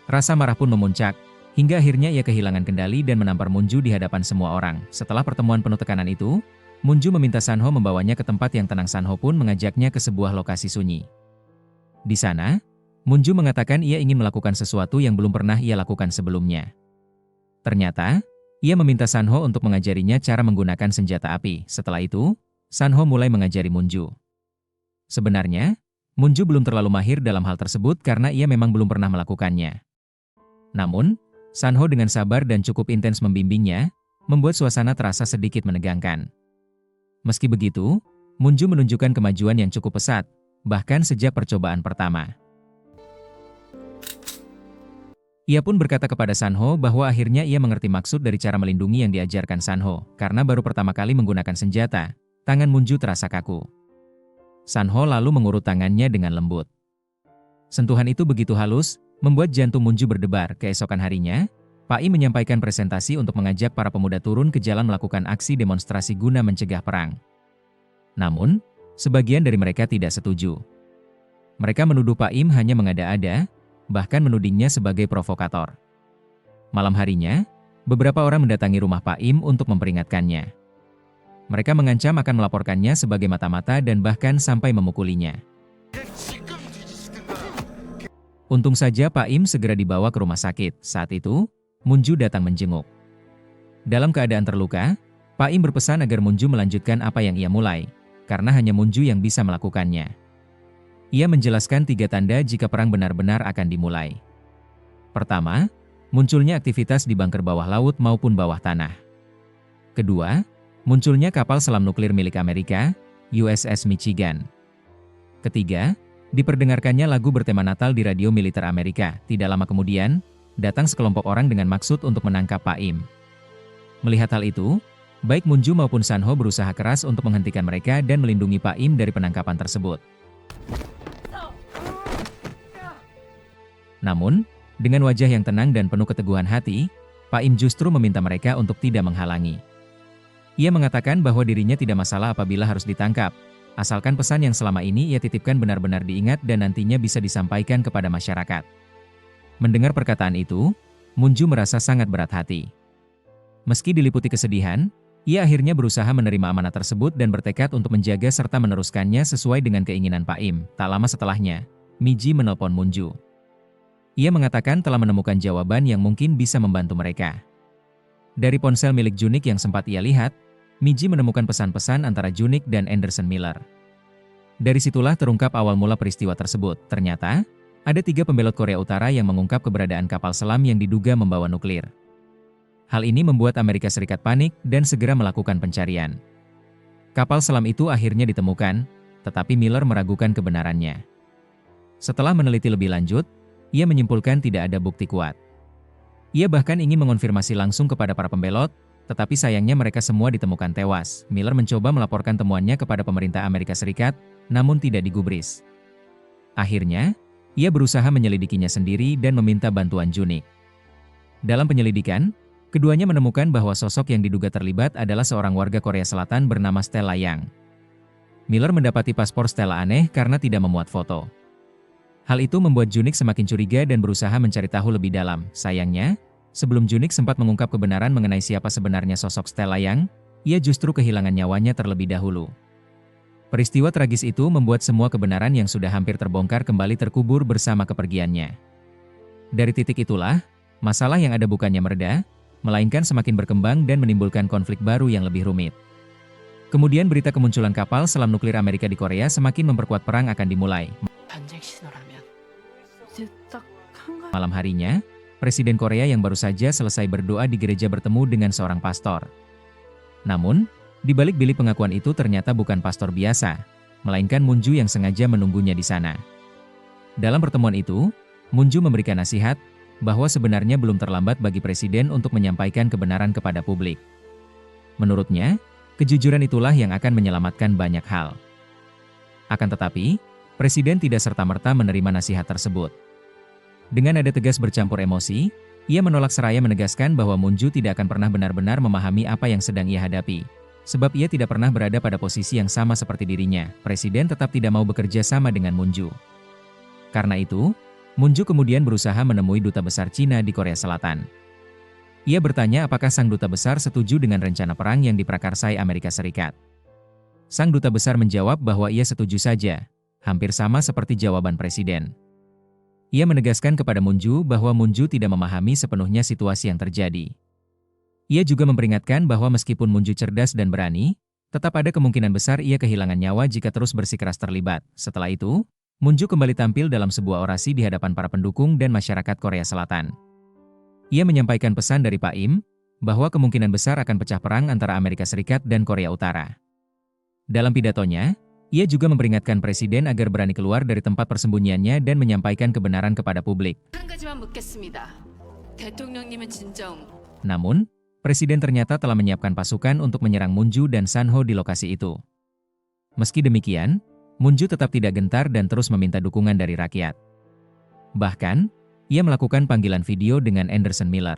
Rasa marah pun memuncak, hingga akhirnya ia kehilangan kendali dan menampar Munju di hadapan semua orang. Setelah pertemuan penuh tekanan itu, Munju meminta Sanho membawanya ke tempat yang tenang. Sanho pun mengajaknya ke sebuah lokasi sunyi. Di sana, Munju mengatakan ia ingin melakukan sesuatu yang belum pernah ia lakukan sebelumnya. Ternyata, ia meminta Sanho untuk mengajarinya cara menggunakan senjata api. Setelah itu, Sanho mulai mengajari Munju. Sebenarnya, Munju belum terlalu mahir dalam hal tersebut karena ia memang belum pernah melakukannya. Namun, Sanho dengan sabar dan cukup intens membimbingnya, membuat suasana terasa sedikit menegangkan. Meski begitu, Munju menunjukkan kemajuan yang cukup pesat, bahkan sejak percobaan pertama. Ia pun berkata kepada Sanho bahwa akhirnya ia mengerti maksud dari cara melindungi yang diajarkan Sanho, karena baru pertama kali menggunakan senjata, tangan Munju terasa kaku. Sanho lalu mengurut tangannya dengan lembut. Sentuhan itu begitu halus, membuat jantung Munju berdebar. Keesokan harinya, Pak I menyampaikan presentasi untuk mengajak para pemuda turun ke jalan melakukan aksi demonstrasi guna mencegah perang. Namun, sebagian dari mereka tidak setuju. Mereka menuduh Pak Im hanya mengada-ada, bahkan menudingnya sebagai provokator. Malam harinya, beberapa orang mendatangi rumah Pak Im untuk memperingatkannya. Mereka mengancam akan melaporkannya sebagai mata-mata dan bahkan sampai memukulinya. Untung saja Pak Im segera dibawa ke rumah sakit. Saat itu, Munju datang menjenguk. Dalam keadaan terluka, Pak Im berpesan agar Munju melanjutkan apa yang ia mulai, karena hanya Munju yang bisa melakukannya. Ia menjelaskan 3 tanda jika perang benar-benar akan dimulai. Pertama, munculnya aktivitas di bunker bawah laut maupun bawah tanah. Kedua, munculnya kapal selam nuklir milik Amerika, USS Michigan. Ketiga, diperdengarkannya lagu bertema Natal di radio militer Amerika. Tidak lama kemudian, datang sekelompok orang dengan maksud untuk menangkap Pak Im. Melihat hal itu, baik Munju maupun Sanho berusaha keras untuk menghentikan mereka dan melindungi Pak Im dari penangkapan tersebut. Namun, dengan wajah yang tenang dan penuh keteguhan hati, Pak Im justru meminta mereka untuk tidak menghalangi. Ia mengatakan bahwa dirinya tidak masalah apabila harus ditangkap, asalkan pesan yang selama ini ia titipkan benar-benar diingat dan nantinya bisa disampaikan kepada masyarakat. Mendengar perkataan itu, Munju merasa sangat berat hati. Meski diliputi kesedihan, ia akhirnya berusaha menerima amanat tersebut dan bertekad untuk menjaga serta meneruskannya sesuai dengan keinginan Pak Im. Tak lama setelahnya, Miji menelpon Munju. Ia mengatakan telah menemukan jawaban yang mungkin bisa membantu mereka. Dari ponsel milik Junik yang sempat ia lihat, Miji menemukan pesan-pesan antara Junik dan Anderson Miller. Dari situlah terungkap awal mula peristiwa tersebut. Ternyata, ada 3 pembelot Korea Utara yang mengungkap keberadaan kapal selam yang diduga membawa nuklir. Hal ini membuat Amerika Serikat panik dan segera melakukan pencarian. Kapal selam itu akhirnya ditemukan, tetapi Miller meragukan kebenarannya. Setelah meneliti lebih lanjut, ia menyimpulkan tidak ada bukti kuat. Ia bahkan ingin mengonfirmasi langsung kepada para pembelot, tetapi sayangnya mereka semua ditemukan tewas. Miller mencoba melaporkan temuannya kepada pemerintah Amerika Serikat, namun tidak digubris. Akhirnya, ia berusaha menyelidikinya sendiri dan meminta bantuan Junik. Dalam penyelidikan, keduanya menemukan bahwa sosok yang diduga terlibat adalah seorang warga Korea Selatan bernama Stella Yang. Miller mendapati paspor Stella aneh karena tidak memuat foto. Hal itu membuat Junik semakin curiga dan berusaha mencari tahu lebih dalam. Sayangnya, sebelum Junik sempat mengungkap kebenaran mengenai siapa sebenarnya sosok Stella Yang, ia justru kehilangan nyawanya terlebih dahulu. Peristiwa tragis itu membuat semua kebenaran yang sudah hampir terbongkar kembali terkubur bersama kepergiannya. Dari titik itulah, masalah yang ada bukannya mereda, melainkan semakin berkembang dan menimbulkan konflik baru yang lebih rumit. Kemudian berita kemunculan kapal selam nuklir Amerika di Korea semakin memperkuat perang akan dimulai. Malam harinya, Presiden Korea yang baru saja selesai berdoa di gereja bertemu dengan seorang pastor. Namun, di balik bilik pengakuan itu ternyata bukan pastor biasa, melainkan Moon Joo yang sengaja menunggunya di sana. Dalam pertemuan itu, Moon Joo memberikan nasihat bahwa sebenarnya belum terlambat bagi presiden untuk menyampaikan kebenaran kepada publik. Menurutnya, kejujuran itulah yang akan menyelamatkan banyak hal. Akan tetapi, presiden tidak serta-merta menerima nasihat tersebut. Dengan nada tegas bercampur emosi, ia menolak seraya menegaskan bahwa Moon Joo tidak akan pernah benar-benar memahami apa yang sedang ia hadapi. Sebab ia tidak pernah berada pada posisi yang sama seperti dirinya, presiden tetap tidak mau bekerja sama dengan Moon Joo. Karena itu, Moon Joo kemudian berusaha menemui duta besar Cina di Korea Selatan. Ia bertanya apakah sang duta besar setuju dengan rencana perang yang diprakarsai Amerika Serikat. Sang duta besar menjawab bahwa ia setuju saja, hampir sama seperti jawaban presiden. Ia menegaskan kepada Moon Joo bahwa Moon Joo tidak memahami sepenuhnya situasi yang terjadi. Ia juga memperingatkan bahwa meskipun Moon Joo cerdas dan berani, tetap ada kemungkinan besar ia kehilangan nyawa jika terus bersikeras terlibat. Setelah itu, Moon Joo kembali tampil dalam sebuah orasi di hadapan para pendukung dan masyarakat Korea Selatan. Ia menyampaikan pesan dari Pak Im, bahwa kemungkinan besar akan pecah perang antara Amerika Serikat dan Korea Utara. Dalam pidatonya, ia juga memperingatkan presiden agar berani keluar dari tempat persembunyiannya dan menyampaikan kebenaran kepada publik.
한 가지만 묻겠습니다. 대통령님은 진정
Namun, presiden ternyata telah menyiapkan pasukan untuk menyerang Moon Joo dan San Ho di lokasi itu. Meski demikian, Moon Joo tetap tidak gentar dan terus meminta dukungan dari rakyat. Bahkan, ia melakukan panggilan video dengan Anderson Miller.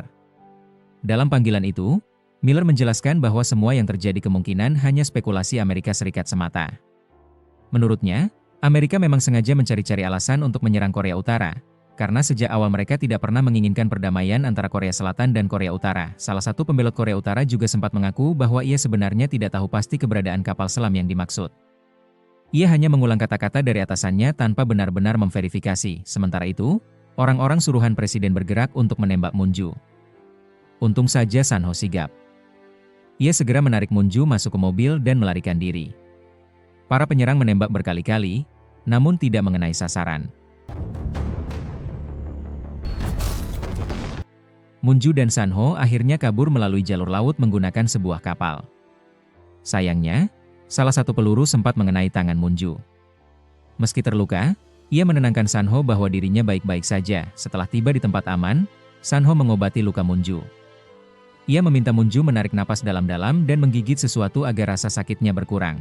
Dalam panggilan itu, Miller menjelaskan bahwa semua yang terjadi kemungkinan hanya spekulasi Amerika Serikat semata. Menurutnya, Amerika memang sengaja mencari-cari alasan untuk menyerang Korea Utara, karena sejak awal mereka tidak pernah menginginkan perdamaian antara Korea Selatan dan Korea Utara. Salah satu pembelot Korea Utara juga sempat mengaku bahwa ia sebenarnya tidak tahu pasti keberadaan kapal selam yang dimaksud. Ia hanya mengulang kata-kata dari atasannya tanpa benar-benar memverifikasi. Sementara itu, orang-orang suruhan presiden bergerak untuk menembak Moon Joo. Untung saja San Ho sigap. Ia segera menarik Moon Joo masuk ke mobil dan melarikan diri. Para penyerang menembak berkali-kali, namun tidak mengenai sasaran. Moon Joo dan San Ho akhirnya kabur melalui jalur laut menggunakan sebuah kapal. Sayangnya, salah satu peluru sempat mengenai tangan Moon Joo. Meski terluka, ia menenangkan San Ho bahwa dirinya baik-baik saja. Setelah tiba di tempat aman, San Ho mengobati luka Moon Joo. Ia meminta Moon Joo menarik napas dalam-dalam dan menggigit sesuatu agar rasa sakitnya berkurang.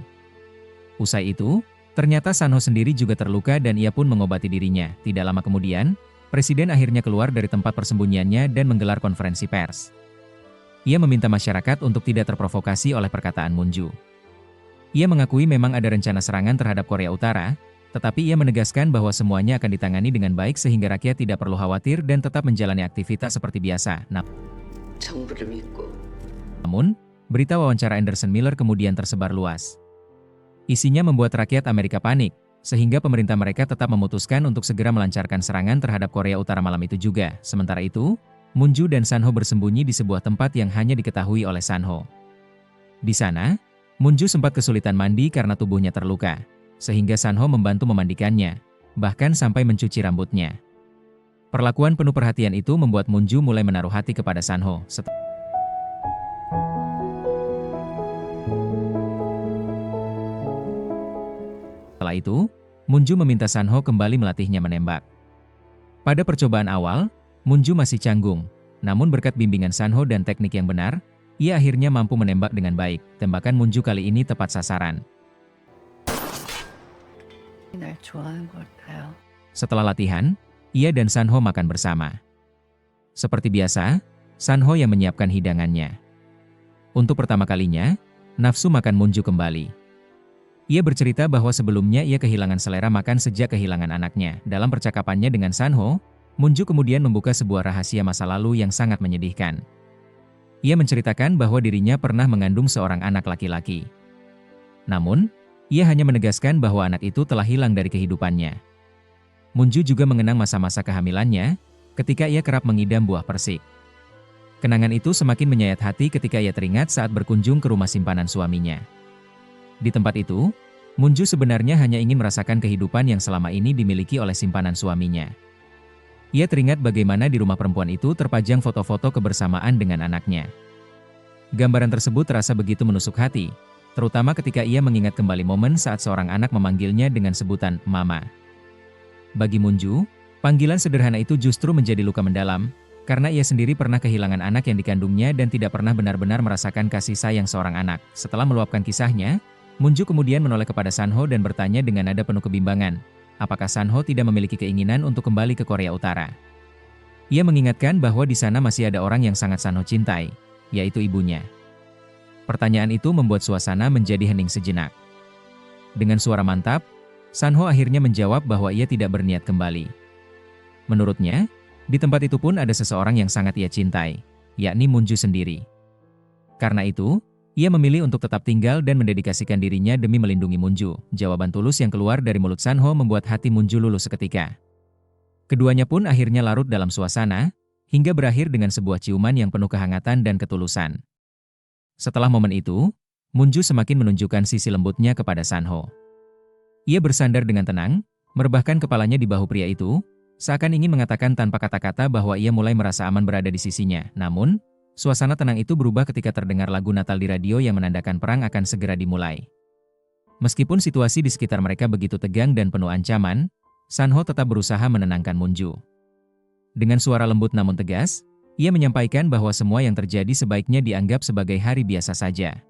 Usai itu, ternyata San Ho sendiri juga terluka dan ia pun mengobati dirinya. Tidak lama kemudian, presiden akhirnya keluar dari tempat persembunyiannya dan menggelar konferensi pers. Ia meminta masyarakat untuk tidak terprovokasi oleh perkataan Moon Joo. Ia mengakui memang ada rencana serangan terhadap Korea Utara, tetapi ia menegaskan bahwa semuanya akan ditangani dengan baik sehingga rakyat tidak perlu khawatir dan tetap menjalani aktivitas seperti biasa.
정부를 믿고
Namun, berita wawancara Anderson Miller kemudian tersebar luas. Isinya membuat rakyat Amerika panik, sehingga pemerintah mereka tetap memutuskan untuk segera melancarkan serangan terhadap Korea Utara malam itu juga. Sementara itu, Moon Joo dan San Ho bersembunyi di sebuah tempat yang hanya diketahui oleh San Ho. Di sana, Moon Joo sempat kesulitan mandi karena tubuhnya terluka, sehingga San Ho membantu memandikannya, bahkan sampai mencuci rambutnya. Perlakuan penuh perhatian itu membuat Moon Joo mulai menaruh hati kepada San Ho. Setelah itu, Moon Joo meminta San Ho kembali melatihnya menembak. Pada percobaan awal, Moon Joo masih canggung, namun berkat bimbingan San Ho dan teknik yang benar, ia akhirnya mampu menembak dengan baik. Tembakan Moon Joo kali ini tepat sasaran.
날 좋아하는 걸까요?
Setelah latihan, ia dan San Ho makan bersama. Seperti biasa, San Ho yang menyiapkan hidangannya. Untuk pertama kalinya, nafsu makan Moon Joo kembali. Ia bercerita bahwa sebelumnya ia kehilangan selera makan sejak kehilangan anaknya. Dalam percakapannya dengan San Ho, Moon Joo kemudian membuka sebuah rahasia masa lalu yang sangat menyedihkan. Ia menceritakan bahwa dirinya pernah mengandung seorang anak laki-laki. Namun, ia hanya menegaskan bahwa anak itu telah hilang dari kehidupannya. Moon Joo juga mengenang masa-masa kehamilannya, ketika ia kerap mengidam buah persik. Kenangan itu semakin menyayat hati ketika ia teringat saat berkunjung ke rumah simpanan suaminya. Di tempat itu, Moon Joo sebenarnya hanya ingin merasakan kehidupan yang selama ini dimiliki oleh simpanan suaminya. Ia teringat bagaimana di rumah perempuan itu terpajang foto-foto kebersamaan dengan anaknya. Gambaran tersebut terasa begitu menusuk hati, terutama ketika ia mengingat kembali momen saat seorang anak memanggilnya dengan sebutan Mama. Bagi Munju, panggilan sederhana itu justru menjadi luka mendalam, karena ia sendiri pernah kehilangan anak yang dikandungnya dan tidak pernah benar-benar merasakan kasih sayang seorang anak. Setelah meluapkan kisahnya, Munju kemudian menoleh kepada Sanho dan bertanya dengan nada penuh kebimbangan, apakah Sanho tidak memiliki keinginan untuk kembali ke Korea Utara. Ia mengingatkan bahwa di sana masih ada orang yang sangat Sanho cintai, yaitu ibunya. Pertanyaan itu membuat suasana menjadi hening sejenak. Dengan suara mantap, Sanho akhirnya menjawab bahwa ia tidak berniat kembali. Menurutnya, di tempat itu pun ada seseorang yang sangat ia cintai, yakni Munju sendiri. Karena itu, ia memilih untuk tetap tinggal dan mendedikasikan dirinya demi melindungi Munju. Jawaban tulus yang keluar dari mulut Sanho membuat hati Munju luluh seketika. Keduanya pun akhirnya larut dalam suasana, hingga berakhir dengan sebuah ciuman yang penuh kehangatan dan ketulusan. Setelah momen itu, Munju semakin menunjukkan sisi lembutnya kepada Sanho. Ia bersandar dengan tenang, merebahkan kepalanya di bahu pria itu, seakan ingin mengatakan tanpa kata-kata bahwa ia mulai merasa aman berada di sisinya. Namun, suasana tenang itu berubah ketika terdengar lagu Natal di radio yang menandakan perang akan segera dimulai. Meskipun situasi di sekitar mereka begitu tegang dan penuh ancaman, Sanho tetap berusaha menenangkan Munju. Dengan suara lembut namun tegas, ia menyampaikan bahwa semua yang terjadi sebaiknya dianggap sebagai hari biasa saja.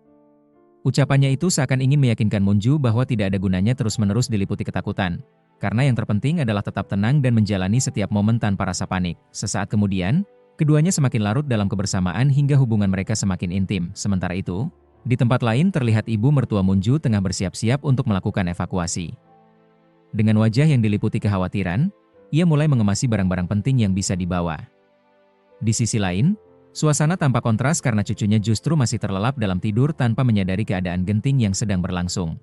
Ucapannya itu seakan ingin meyakinkan Munju bahwa tidak ada gunanya terus-menerus diliputi ketakutan, karena yang terpenting adalah tetap tenang dan menjalani setiap momen tanpa rasa panik. Sesaat kemudian, keduanya semakin larut dalam kebersamaan hingga hubungan mereka semakin intim. Sementara itu, di tempat lain terlihat ibu mertua Munju tengah bersiap-siap untuk melakukan evakuasi. Dengan wajah yang diliputi kekhawatiran, ia mulai mengemasi barang-barang penting yang bisa dibawa. Di sisi lain, suasana tampak kontras karena cucunya justru masih terlelap dalam tidur tanpa menyadari keadaan genting yang sedang berlangsung.